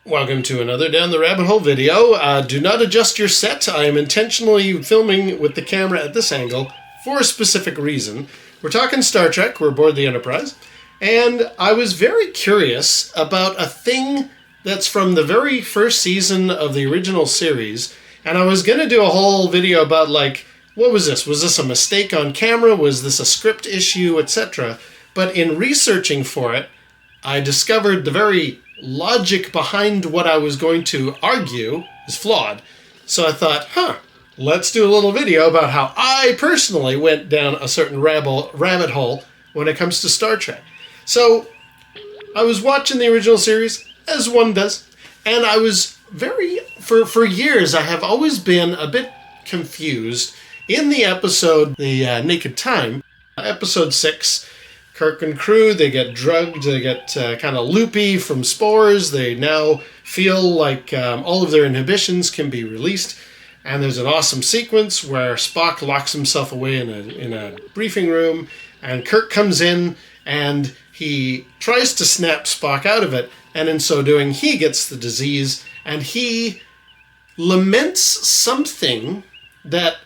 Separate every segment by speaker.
Speaker 1: Welcome to another Down the Rabbit Hole video. Do not adjust your set. I am intentionally filming with the camera at this angle for a specific reason. We're talking Star Trek. We're aboard the Enterprise. And I was very curious about a thing that's from the very first season of the original series. And I was going to do a whole video about, like, what was this? Was this a mistake on camera? Was this a script issue, etc.? But in researching for it, I discovered the very logic behind what I was going to argue is flawed. So I thought, let's do a little video about how I personally went down a certain rabbit hole when it comes to Star Trek. So I was watching the original series, as one does, and I was for years I have always been a bit confused in the episode, The Naked Time, episode 6. Kirk and crew, they get drugged, they get kind of loopy from spores. They now feel like all of their inhibitions can be released. And there's an awesome sequence where Spock locks himself away in a briefing room. And Kirk comes in and he tries to snap Spock out of it. And in so doing, he gets the disease. And he laments something that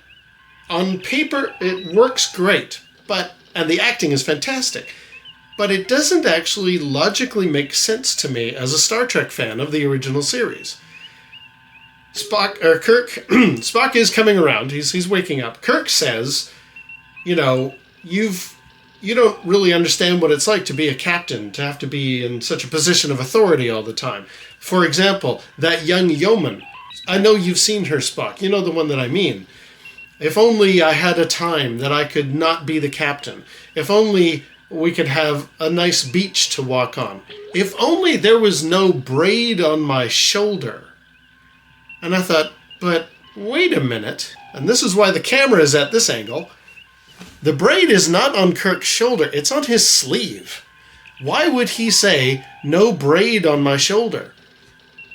Speaker 1: on paper, it works great. And the acting is fantastic. But it doesn't actually logically make sense to me as a Star Trek fan of the original series. Spock is coming around. He's waking up. Kirk says, you don't really understand what it's like to be a captain, to have to be in such a position of authority all the time. For example, that young yeoman. I know you've seen her, Spock. You know the one that I mean. If only I had a time that I could not be the captain. If only we could have a nice beach to walk on. If only there was no braid on my shoulder. And I thought, but wait a minute. And this is why the camera is at this angle. The braid is not on Kirk's shoulder. It's on his sleeve. Why would he say, no braid on my shoulder?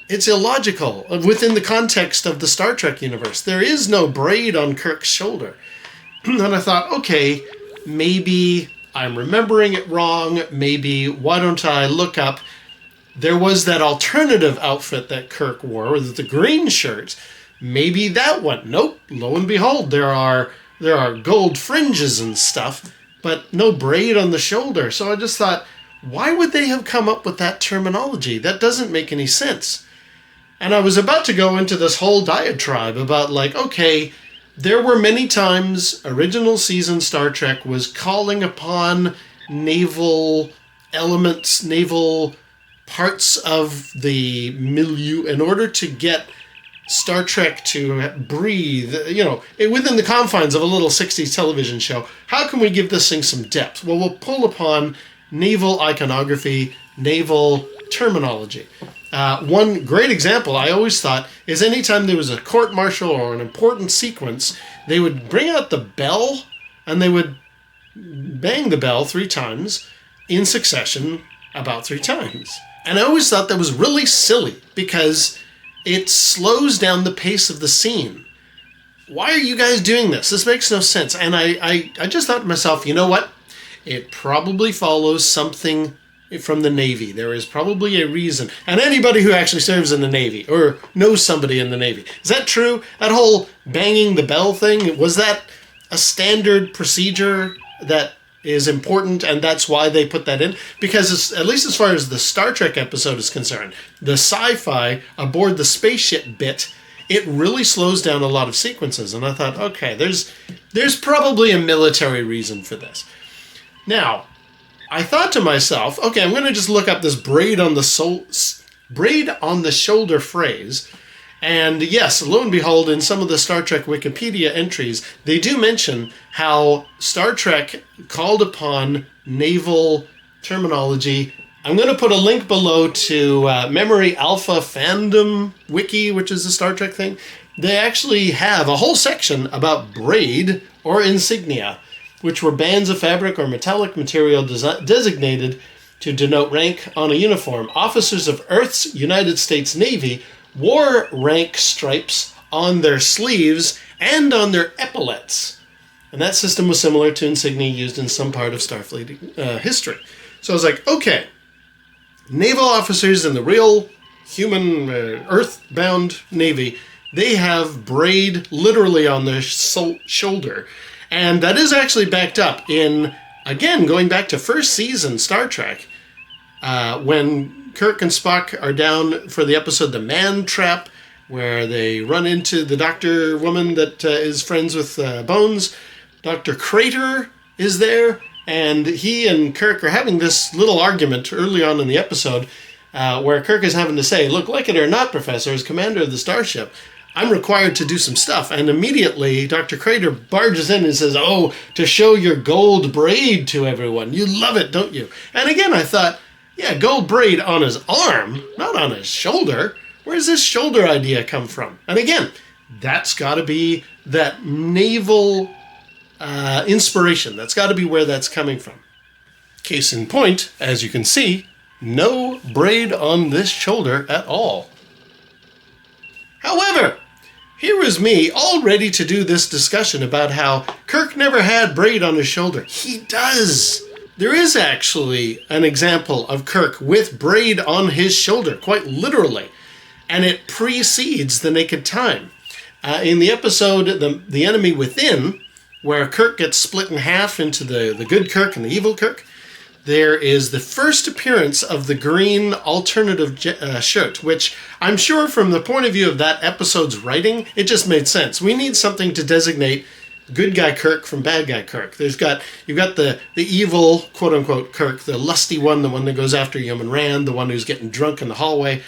Speaker 1: It's illogical within the context of the Star Trek universe. There is no braid on Kirk's shoulder. And I thought, okay, maybe I'm remembering it wrong. Maybe, why don't I look up? There was that alternative outfit that Kirk wore, with the green shirt. Maybe that one. Nope. Lo and behold, there are gold fringes and stuff, but no braid on the shoulder. So I just thought, why would they have come up with that terminology? That doesn't make any sense. And I was about to go into this whole diatribe about, like, okay, there were many times original season Star Trek was calling upon naval elements, naval parts of the milieu in order to get Star Trek to breathe, within the confines of a little 60s television show. How can we give this thing some depth? Well, we'll pull upon naval iconography, naval terminology. One great example I always thought is anytime there was a court-martial or an important sequence, they would bring out the bell and they would bang the bell 3 times in succession, about 3 times. And I always thought that was really silly because it slows down the pace of the scene. Why are you guys doing this? This makes no sense. And I just thought to myself, you know what? It probably follows something from the Navy. There is probably a reason. And anybody who actually serves in the Navy or knows somebody in the Navy. Is that true? That whole banging the bell thing, was that a standard procedure that is important and that's why they put that in? Because at least as far as the Star Trek episode is concerned, the sci-fi aboard the spaceship bit, it really slows down a lot of sequences. And I thought, okay, there's probably a military reason for this. Now, I thought to myself, okay, I'm going to just look up this braid on the shoulder phrase. And yes, lo and behold, in some of the Star Trek Wikipedia entries, they do mention how Star Trek called upon naval terminology. I'm going to put a link below to Memory Alpha Fandom Wiki, which is a Star Trek thing. They actually have a whole section about braid or insignia, which were bands of fabric or metallic material designated to denote rank on a uniform. Officers of Earth's United States Navy wore rank stripes on their sleeves and on their epaulets. And that system was similar to insignia used in some part of Starfleet history. So I was like, okay, naval officers in the real human earthbound Navy, they have braid literally on their shoulder. And that is actually backed up in, again, going back to first season Star Trek, when Kirk and Spock are down for the episode The Man Trap, where they run into the doctor woman that is friends with Bones. Dr. Crater is there, and he and Kirk are having this little argument early on in the episode where Kirk is having to say, look, like it or not, Professor, as commander of the starship, I'm required to do some stuff. And immediately, Dr. Crater barges in and says, oh, to show your gold braid to everyone. You love it, don't you? And again, I thought, yeah, gold braid on his arm, not on his shoulder. Where's this shoulder idea come from? And again, that's got to be that naval inspiration. That's got to be where that's coming from. Case in point, as you can see, no braid on this shoulder at all. However, here is me all ready to do this discussion about how Kirk never had braid on his shoulder. He does. There is actually an example of Kirk with braid on his shoulder, quite literally, and it precedes The Naked Time. In the episode The Enemy Within, where Kirk gets split in half into the good Kirk and the evil Kirk, there is the first appearance of the green alternative shirt, which I'm sure from the point of view of that episode's writing, it just made sense. We need something to designate good guy Kirk from bad guy Kirk. You've got the evil, quote unquote, Kirk, the lusty one, the one that goes after Yeoman Rand, the one who's getting drunk in the hallway.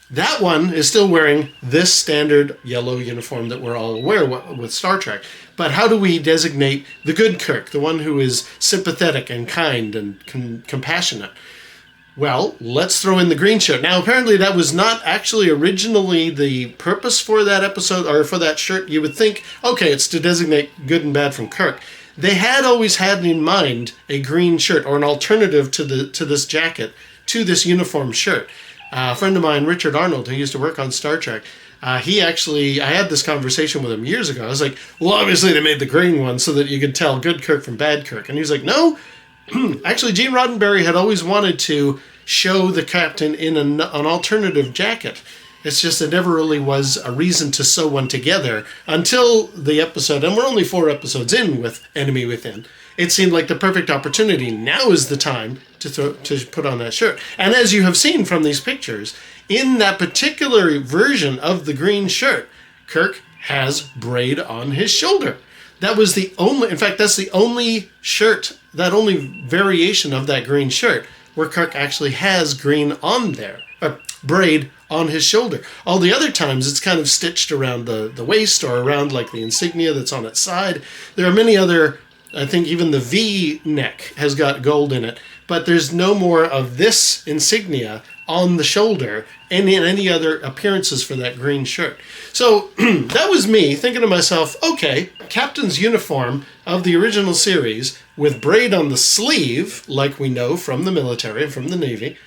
Speaker 1: That one is still wearing this standard yellow uniform that we're all aware with Star Trek. But how do we designate the good Kirk, the one who is sympathetic and kind and compassionate? Well, let's throw in the green shirt. Now, apparently that was not actually originally the purpose for that episode or for that shirt. You would think, okay, it's to designate good and bad from Kirk. They had always had in mind a green shirt or an alternative to this jacket, to this uniform shirt. A friend of mine, Richard Arnold, who used to work on Star Trek, I had this conversation with him years ago. I was like, well, obviously they made the green one so that you could tell good Kirk from bad Kirk. And he was like, no, actually Gene Roddenberry had always wanted to show the captain in an alternative jacket. It's just there never really was a reason to sew one together until the episode, and we're only 4 episodes in with Enemy Within. It seemed like the perfect opportunity. Now is the time to put on that shirt. And as you have seen from these pictures, in that particular version of the green shirt, Kirk has braid on his shoulder. That was the only, in fact, that's the only shirt, that only variation of that green shirt where Kirk actually has green on there, or braid on his shoulder. All the other times it's kind of stitched around the waist or around like the insignia that's on its side. There are many other, I think even the V neck has got gold in it, but there's no more of this insignia on the shoulder and in any other appearances for that green shirt. So that was me thinking to myself, okay, Captain's uniform of the original series with braid on the sleeve, like we know from the military, from the Navy.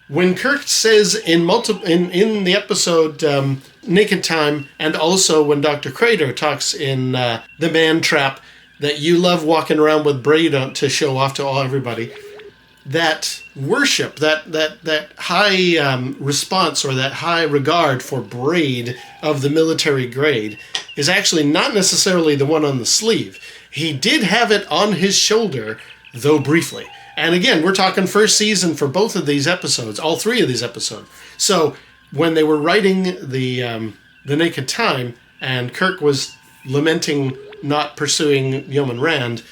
Speaker 1: When Kirk says in the episode Naked Time, and also when Dr. Crater talks in The Man Trap, that you love walking around with braid on to show off to everybody, that worship, that high response or that high regard for braid of the military grade is actually not necessarily the one on the sleeve. He did have it on his shoulder, though briefly. And again, we're talking first season for both of these episodes, all 3 of these episodes. So when they were writing the Naked Time and Kirk was lamenting not pursuing Yeoman Rand,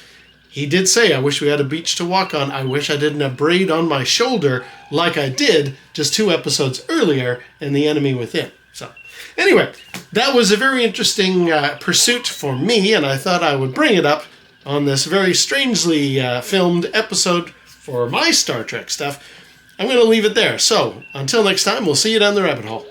Speaker 1: he did say, I wish we had a beach to walk on. I wish I didn't have braid on my shoulder like I did just 2 episodes earlier in The Enemy Within. So anyway, that was a very interesting pursuit for me, and I thought I would bring it up on this very strangely filmed episode for my Star Trek stuff. I'm going to leave it there. So until next time, we'll see you down the rabbit hole.